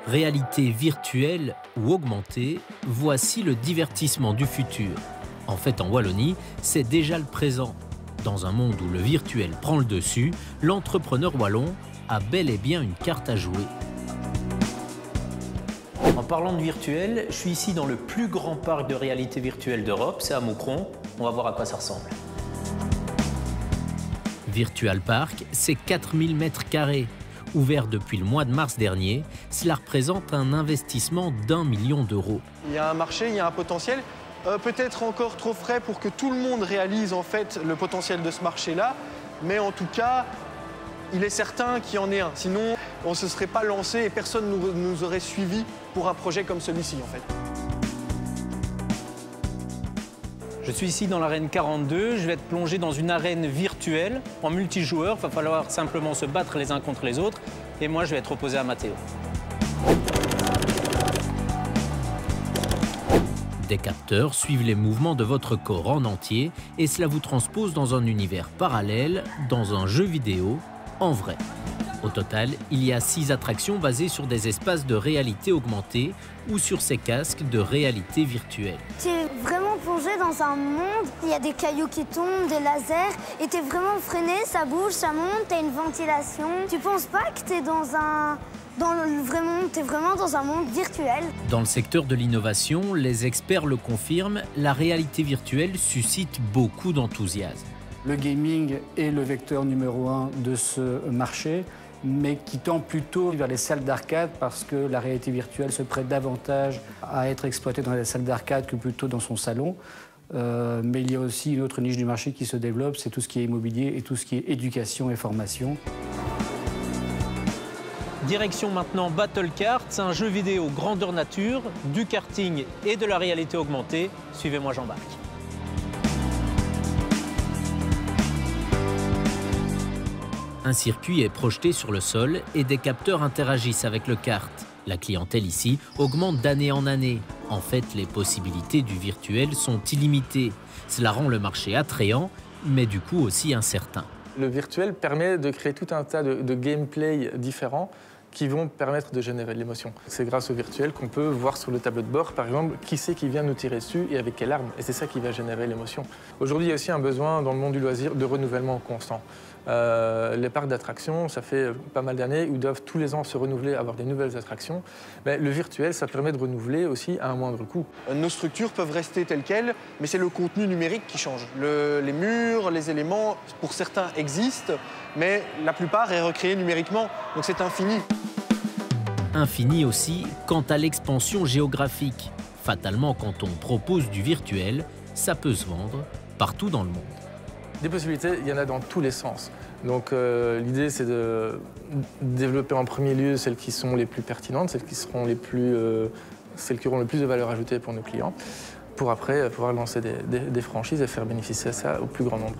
Réalité virtuelle ou augmentée, voici le divertissement du futur. En fait, en Wallonie, c'est déjà le présent. Dans un monde où le virtuel prend le dessus, l'entrepreneur wallon a bel et bien une carte à jouer. En parlant de virtuel, je suis ici dans le plus grand parc de réalité virtuelle d'Europe, c'est à Moucron. On va voir à quoi ça ressemble. Virtual Park, c'est 4000 m². Ouvert depuis le mois de mars dernier, cela représente un investissement d'1 million d'euros. Il y a un marché, il y a un potentiel, peut-être encore trop frais pour que tout le monde réalise en fait le potentiel de ce marché-là, mais en tout cas, il est certain qu'il y en ait un. Sinon, on ne se serait pas lancé et personne ne nous aurait suivis pour un projet comme celui-ci en fait. Je suis ici dans l'arène 42, je vais être plongé dans une arène virtuelle en multijoueur. Il va falloir simplement se battre les uns contre les autres. Et moi, je vais être opposé à Mathéo. Des capteurs suivent les mouvements de votre corps en entier et cela vous transpose dans un univers parallèle, dans un jeu vidéo, en vrai. Au total, il y a 6 attractions basées sur des espaces de réalité augmentée ou sur ces casques de réalité virtuelle. Tu es vraiment plongé dans un monde, il y a des cailloux qui tombent, des lasers, et tu es vraiment freiné, ça bouge, ça monte, tu as une ventilation. Tu penses pas que tu es dans le vrai monde, tu es vraiment dans un monde virtuel. Dans le secteur de l'innovation, les experts le confirment, la réalité virtuelle suscite beaucoup d'enthousiasme. Le gaming est le vecteur numéro 1 de ce marché, mais qui tend plutôt vers les salles d'arcade parce que la réalité virtuelle se prête davantage à être exploitée dans les salles d'arcade que plutôt dans son salon. Mais il y a aussi une autre niche du marché qui se développe, c'est tout ce qui est immobilier et tout ce qui est éducation et formation. Direction maintenant Battle Kart, c'est un jeu vidéo grandeur nature, du karting et de la réalité augmentée. Suivez-moi, j'embarque. Un circuit est projeté sur le sol et des capteurs interagissent avec le kart. La clientèle ici augmente d'année en année. En fait, les possibilités du virtuel sont illimitées. Cela rend le marché attrayant, mais du coup aussi incertain. Le virtuel permet de créer tout un tas de gameplay différents qui vont permettre de générer de l'émotion. C'est grâce au virtuel qu'on peut voir sur le tableau de bord, par exemple, qui c'est qui vient nous tirer dessus et avec quelle arme. Et c'est ça qui va générer l'émotion. Aujourd'hui, il y a aussi un besoin dans le monde du loisir de renouvellement constant. Les parcs d'attractions, ça fait pas mal d'années où ils doivent tous les ans se renouveler, avoir des nouvelles attractions. Mais le virtuel, ça permet de renouveler aussi à un moindre coût. Nos structures peuvent rester telles quelles, mais c'est le contenu numérique qui change. Les murs, les éléments, pour certains existent, mais la plupart est recréé numériquement, donc c'est infini. Infini aussi quant à l'expansion géographique. Fatalement, quand on propose du virtuel, ça peut se vendre partout dans le monde. Des possibilités, il y en a dans tous les sens. Donc l'idée, c'est de développer en premier lieu celles qui sont les plus pertinentes, celles qui auront le plus de valeur ajoutée pour nos clients, pour après pouvoir lancer des franchises et faire bénéficier ça au plus grand nombre.